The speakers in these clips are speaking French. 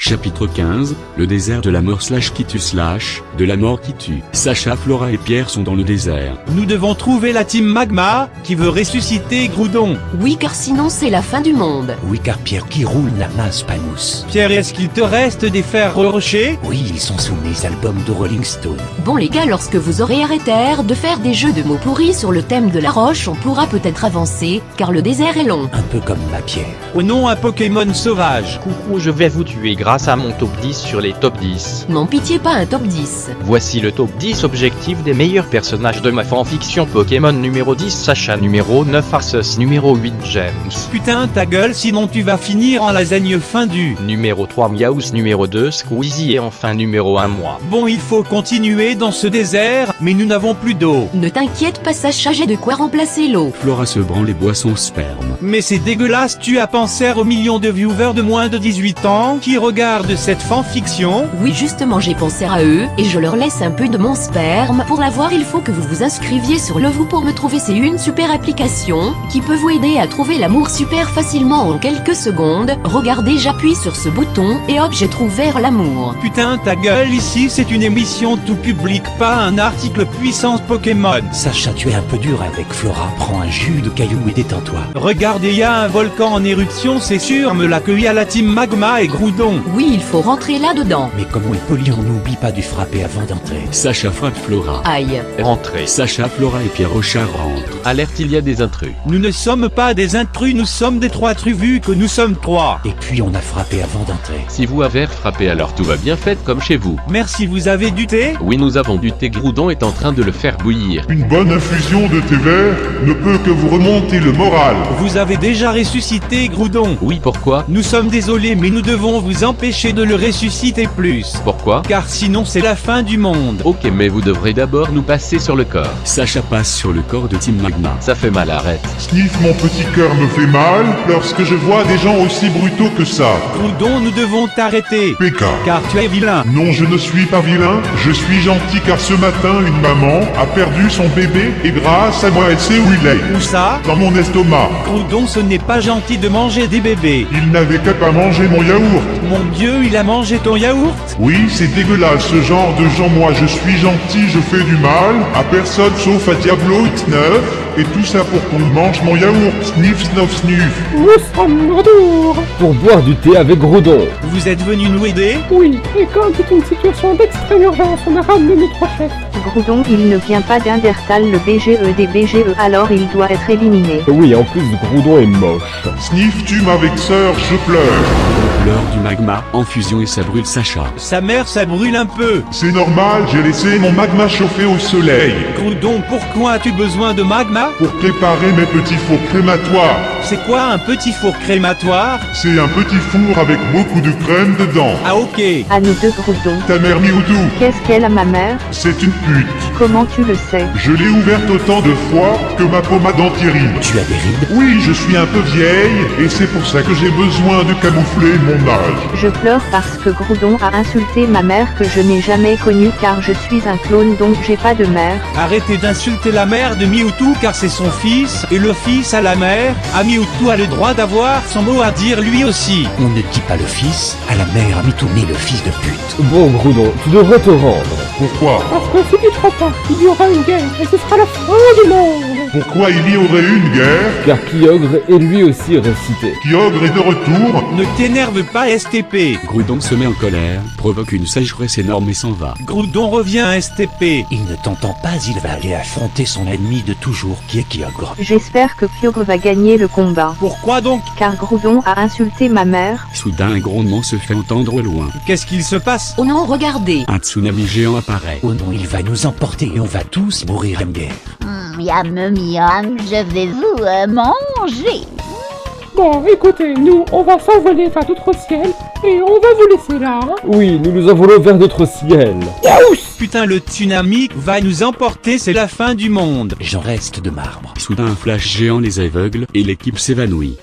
Chapitre 15, le désert de la mort qui tue de la mort qui tue. Sacha, Flora et Pierre sont dans le désert. Nous devons trouver la team Magma, qui veut ressusciter Groudon. Oui, car sinon c'est la fin du monde. Oui, car Pierre qui roule la masse Panous. Pierre, est-ce qu'il te reste des fers rochers? Oui, ils sont sous mes albums de Rolling Stone. Bon les gars, lorsque vous aurez arrêté de faire des jeux de mots pourris sur le thème de la roche, on pourra peut-être avancer, car le désert est long. Un peu comme ma Pierre. Oh non, un Pokémon sauvage. Coucou, je vais vous tuer grâce à mon top 10 sur les top 10. Non, pitié, pas un top 10. Voici le top 10 objectif des meilleurs personnages de ma fanfiction Pokémon. Numéro 10 Sacha, numéro 9 Arceus, numéro 8 James. Putain, ta gueule, sinon tu vas finir en lasagne fendue. Numéro 3 Meowth, numéro 2 Squeezie et enfin numéro 1 moi. Bon, il faut continuer dans ce désert, mais nous n'avons plus d'eau. Ne t'inquiète pas Sacha, j'ai de quoi remplacer l'eau. Flora se branle et boit son sperme. Mais c'est dégueulasse, tu as pensé aux millions de viewers de moins de 18 ans qui regardent cette fanfiction? Oui, justement, j'ai pensé à eux, et je leur laisse un peu de mon sperme. Pour l'avoir, il faut que vous vous inscriviez sur Lovoo pour me trouver. C'est une super application qui peut vous aider à trouver l'amour super facilement en quelques secondes. Regardez, j'appuie sur ce bouton et hop, j'ai trouvé l'amour. Putain, ta gueule, ici c'est une émission tout public, pas un article puissance Pokémon. Sacha, tu es un peu dur avec Flora. Prends un jus de caillou et détends-toi. Regardez, il y a un volcan en éruption, c'est sûr, me l'accueille à la team Magma et Groudon. Oui, il faut rentrer là-dedans. Mais comment est poli, on n'oublie pas du frapper avant d'entrer. Sacha frappe Flora. Aïe. Rentrez. Sacha, Flora et Pierre Rochard rentrent. Alerte, il y a des intrus. Nous ne sommes pas des intrus, nous sommes des trois trus vu que nous sommes trois. Et puis on a frappé avant d'entrer. Si vous avez frappé, alors tout va bien, faites comme chez vous. Merci, vous avez du thé? Oui, nous avons du thé. Groudon est en train de le faire bouillir. Une bonne infusion de thé vert ne peut que vous remonter le moral. Vous avez déjà ressuscité Groudon. Oui, pourquoi? Nous sommes désolés, mais nous devons vous empêcher de le ressusciter plus. Pourquoi? Car sinon c'est la fin du monde. Ok, mais vous devrez d'abord nous passer sur le corps. Sacha passe sur le corps de Team Magma. Ça fait mal, arrête. Sniff, mon petit cœur me fait mal lorsque je vois des gens aussi brutaux que ça. Groudon, nous devons t'arrêter. PK. Car tu es vilain. Non, je ne suis pas vilain, je suis gentil car ce matin, une maman a perdu son bébé et grâce à moi, elle sait où il est. Où ça? Dans mon estomac. Groudon, ce n'est pas gentil de manger des bébés. Il n'avait qu'à pas manger mon yaourt. Mon Dieu, il a mangé ton yaourt? Oui, c'est dégueulasse ce genre de gens. Moi, je suis gentil, je fais du mal à personne sauf à Diablo X9. Et tout ça pour qu'on mange mon yaourt. Sniff, snuff, snuff. Nous sommes de retour pour boire du thé avec Groudon. Vous êtes venu nous aider? Oui, et quand c'est une situation d'extrême urgence, on a ramené notre chef. Groudon, il ne vient pas d'Undertal, le BGE des BGE, alors il doit être éliminé. Oui, en plus, Groudon est moche. Sniff, tu m'avec sœur, je pleure. L'heure du magma en fusion et ça brûle Sacha. Sa mère, ça brûle un peu. C'est normal, j'ai laissé mon magma chauffer au soleil. Groudon, pourquoi as-tu besoin de magma? Pour préparer mes petits fours crématoires. C'est quoi un petit four crématoire? C'est un petit four avec beaucoup de crème dedans. Ah ok. À nous deux, Groudon. Ta mère Mewtwo, Qu'est-ce qu'elle a, ma mère? c'est une pute. Comment tu le sais? Je l'ai ouverte autant de fois que ma pommade anti-rides. Tu as des rides? Oui, je suis un peu vieille et c'est pour ça que j'ai besoin de camoufler mon âge. Je pleure parce que Groudon a insulté ma mère que je n'ai jamais connue car je suis un clone donc j'ai pas de mère. Arrêtez d'insulter la mère de Mewtwo car c'est son fils, et le fils à la mère. Ah, Mewtwo a le droit d'avoir son mot à dire lui aussi. On ne dit pas le fils, à la mère a mis tourner le fils de pute. Bon, Groudon, tu devrais te rendre. Pourquoi? Parce que si tu te rends pas, il y aura une guerre et ce sera la fin du monde. Pourquoi il y aurait une guerre? Car Kyogre est lui aussi ressuscité. Kyogre est de retour? Ne t'énerve pas STP. Groudon se met en colère, provoque une sécheresse énorme et s'en va. Groudon revient à STP. Il ne t'entend pas, il va aller affronter son ennemi de toujours qui est Kyogre. J'espère que Kyogre va gagner le combat. Pourquoi donc? Car Groudon a insulté ma mère. Soudain un grondement se fait entendre au loin. Qu'est-ce qu'il se passe? Oh non, regardez. Un tsunami géant apparaît. Oh non, il va nous emporter et on va tous mourir en guerre. Miam, miam, je vais vous manger. Bon, écoutez, nous, on va s'envoler vers d'autres ciels et on va vous laisser là. Oui, nous nous envolons vers d'autres ciels. Putain, le tsunami va nous emporter, c'est la fin du monde. J'en reste de marbre. Soudain un flash géant les aveugle et l'équipe s'évanouit.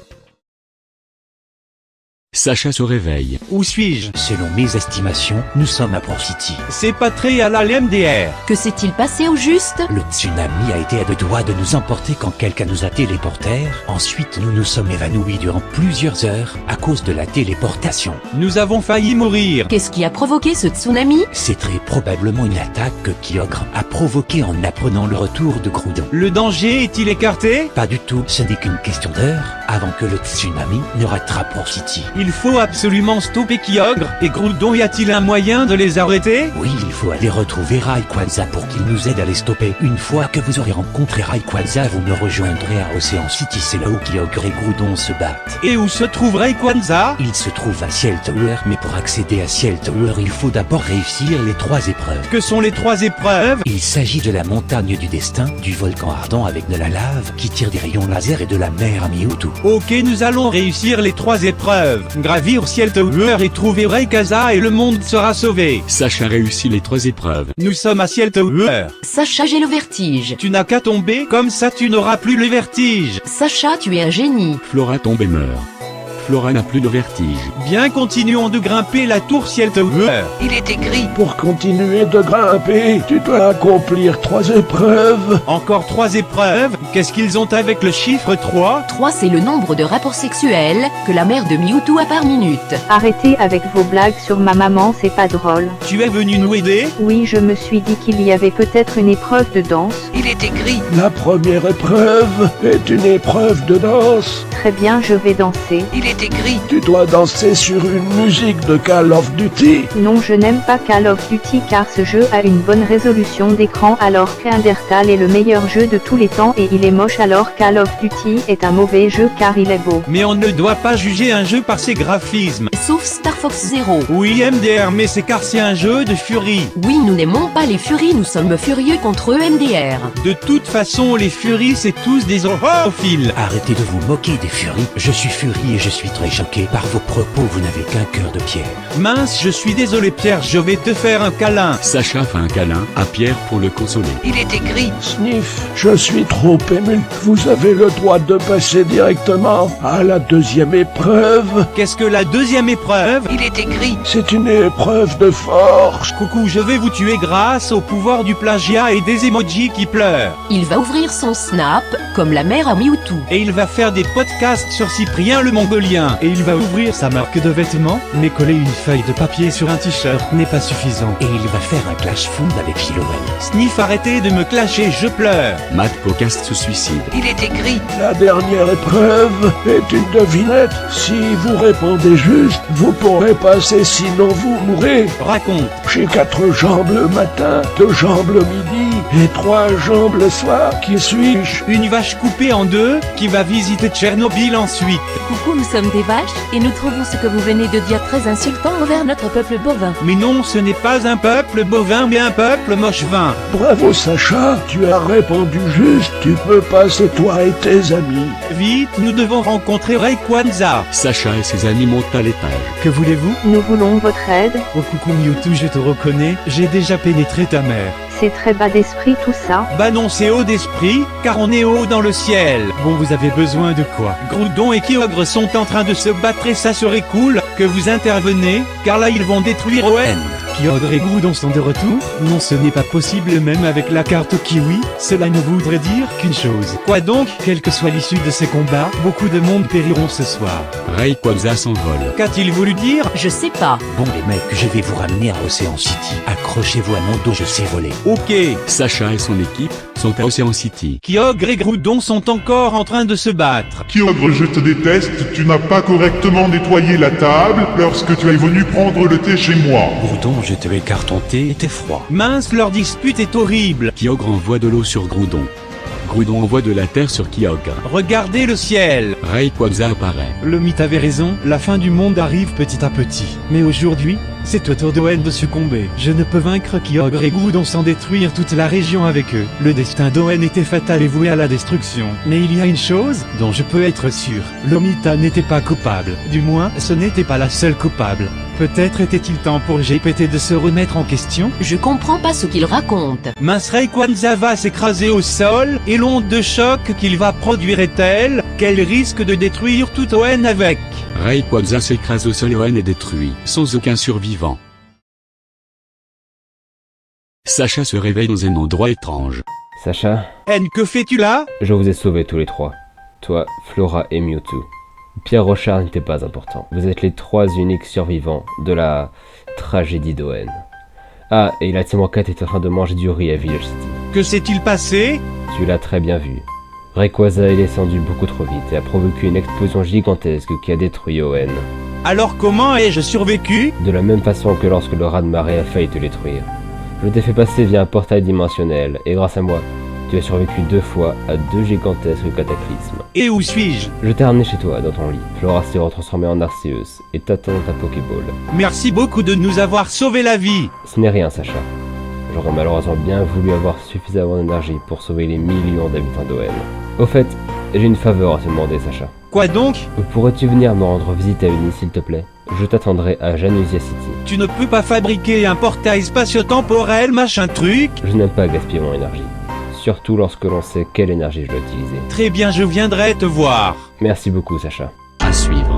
Sacha se réveille. Où suis-je? Selon mes estimations, nous sommes à Port City. C'est pas très à la LMDR. Que s'est-il passé au juste? Le tsunami a été à 2 doigts de nous emporter quand quelqu'un nous a téléportèrent. Ensuite, nous nous sommes évanouis durant plusieurs heures à cause de la téléportation. Nous avons failli mourir. Qu'est-ce qui a provoqué ce tsunami? C'est très probablement une attaque que Kyogre a provoquée en apprenant le retour de Groudon. Le danger est-il écarté? Pas du tout, ce n'est qu'une question d'heure avant que le tsunami ne rattrape Port City. Il faut absolument stopper Kyogre et Groudon. Y a-t-il un moyen de les arrêter? Oui, il faut aller retrouver Rayquaza pour qu'il nous aide à les stopper. Une fois que vous aurez rencontré Rayquaza, vous me rejoindrez à Océan City. C'est là où Kyogre et Groudon se battent. Et où se trouve Rayquaza? Il se trouve à Ciel Tower, mais pour accéder à Ciel Tower, il faut d'abord réussir les 3 épreuves. Que sont les 3 épreuves? Il s'agit de la montagne du destin, du volcan ardent avec de la lave qui tire des rayons laser et de la mer à Mewtwo. Ok, nous allons réussir les 3 épreuves. Gravir Ciel Tower et trouver Rayquaza et le monde sera sauvé. Sacha réussit les 3 épreuves. Nous sommes à Ciel Tower. Sacha, j'ai le vertige. Tu n'as qu'à tomber, comme ça tu n'auras plus le vertige. Sacha, tu es un génie. Flora tombe et meurt. Flora n'a plus de vertige. Bien, continuons de grimper la tour Ciel Tower. Il est écrit: pour continuer de grimper, tu dois accomplir 3 épreuves. Encore 3 épreuves? Qu'est-ce qu'ils ont avec le chiffre 3? 3, c'est le nombre de rapports sexuels que la mère de Mewtwo a par minute. Arrêtez avec vos blagues sur ma maman, c'est pas drôle. Tu es venu nous aider? Oui, je me suis dit qu'il y avait peut-être une épreuve de danse. Il est écrit: la première épreuve est une épreuve de danse. Très bien, je vais danser. Il est écrit: tu dois danser sur une musique de Call of Duty. Non, je n'aime pas Call of Duty car ce jeu a une bonne résolution d'écran alors qu'Undertale est le meilleur jeu de tous les temps et il est moche alors Call of Duty est un mauvais jeu car il est beau. Mais on ne doit pas juger un jeu par ses graphismes. Sauf Star Fox Zero. Oui, MDR, mais c'est car c'est un jeu de furie. Oui, nous n'aimons pas les furies, nous sommes furieux contre eux, MDR. De toute façon, les furies, c'est tous des horophiles. Arrêtez de vous moquer des furies. Je suis Furie et je suis très choqué par vos propos, vous n'avez qu'un cœur de pierre. Mince, je suis désolé Pierre, je vais te faire un câlin. Sacha fait un câlin à Pierre pour le consoler. Il est écrit: Sniff, je suis trop ému. Vous avez le droit de passer directement à la 2e épreuve. Qu'est-ce que la 2e épreuve? Il est écrit: c'est une épreuve de force. Coucou, je vais vous tuer grâce au pouvoir du plagiat et des emojis qui pleurent. Il va ouvrir son Snap, comme la mère à Mewtwo. Et il va faire des podcasts sur Cyprien le Mongolien. Et il va ouvrir sa marque de vêtements, mais coller une feuille de papier sur un t-shirt n'est pas suffisant. Et il va faire un clash food avec Philoël. Sniff, arrêtez de me clasher, je pleure. Matt Podcast se suicide. Il est écrit: la dernière épreuve est une devinette. Si vous répondez juste, vous pourrez passer, sinon vous mourrez. Raconte. J'ai 4 jambes le matin, 2 jambes le midi et 3 jambes le soir. Qui suis-je? Une vache coupée en 2 qui va visiter Tchernobyl ensuite. Coucou, nous sommes des vaches et nous trouvons ce que vous venez de dire très insultant envers notre peuple bovin. Mais non, ce n'est pas un peuple bovin mais un peuple moche-vin. Bravo Sacha, tu as répondu juste. Tu peux passer toi et tes amis. Vite, nous devons rencontrer Rayquaza. Sacha et ses amis montent à l'étage. Que voulez-vous? Nous voulons votre aide. Oh coucou Mewtwo, je te reconnais, j'ai déjà pénétré ta mère. C'est très bas d'esprit tout ça. Bah non, c'est haut d'esprit, car on est haut dans le ciel. Bon, vous avez besoin de quoi? Groudon et Kyogre sont en train de se battre et ça serait cool que vous intervenez, car là ils vont détruire ON. Kyogre et Groudon sont de retour? Non, ce n'est pas possible même avec la carte Kiwi. Cela ne voudrait dire qu'une chose. Quoi donc? Quelle que soit l'issue de ces combats, beaucoup de monde périront ce soir. Rayquaza s'envole. Qu'a-t-il voulu dire? Je sais pas. Bon les mecs, je vais vous ramener à Océan City. Accrochez-vous à mon dos, je sais voler. Ok. Sacha et son équipe sont à Océan City. Kyogre et Groudon sont encore en train de se battre. Kyogre, je te déteste, tu n'as pas correctement nettoyé la table lorsque tu es venu prendre le thé chez moi. Groudon, je te vais car ton thé était froid. Mince, leur dispute est horrible. Kyogre envoie de l'eau sur Groudon. Groudon envoie de la terre sur Kyogre. Regardez le ciel. Rayquaza apparaît. Le mythe avait raison, la fin du monde arrive petit à petit. Mais aujourd'hui, c'est au tour d'Owen de succomber. Je ne peux vaincre Kyogre et Groudon sans détruire toute la région avec eux. Le destin d'Owen était fatal et voué à la destruction. Mais il y a une chose dont je peux être sûr. Lomita n'était pas coupable. Du moins, ce n'était pas la seule coupable. Peut-être était-il temps pour GPT de se remettre en question? Je comprends pas ce qu'il raconte. Mince, Rayquaza va s'écraser au sol, et l'onde de choc qu'il va produire est telle qu'elle risque de détruire tout ON avec. Rayquaza s'écrase au sol et Owen est détruit, sans aucun survivant. Sacha se réveille dans un endroit étrange. Sacha, N, que fais-tu là? je vous ai sauvés tous les trois. Toi, Flora et Mewtwo. Pierre Rochard n'était pas important. Vous êtes les trois uniques survivants de la tragédie d'Owen. Ah, et la Team Rocket est en train de manger du riz à Village City. Que s'est-il passé? Tu l'as très bien vu. Rayquaza est descendu beaucoup trop vite et a provoqué une explosion gigantesque qui a détruit Owen. Alors comment ai-je survécu? De la même façon que lorsque le raz-de-marée a failli te détruire. Je t'ai fait passer via un portail dimensionnel et grâce à moi, tu as survécu 2 fois à 2 gigantesques cataclysmes. Et où suis-je? Je t'ai ramené chez toi, dans ton lit. Flora s'est retransformée en Arceus et t'attend ta Pokéball. Merci beaucoup de nous avoir sauvé la vie. Ce n'est rien, Sacha. J'aurais malheureusement bien voulu avoir suffisamment d'énergie pour sauver les millions d'habitants d'Owen. Au fait, j'ai une faveur à te demander, Sacha. Quoi donc? Pourrais-tu venir me rendre visite à Uni, s'il te plaît? Je t'attendrai à Janusia City. Tu ne peux pas fabriquer un portail spatio-temporel, machin truc? Je n'aime pas gaspiller mon énergie. Surtout lorsque l'on sait quelle énergie je dois utiliser. Très bien, je viendrai te voir. Merci beaucoup, Sacha. À suivre.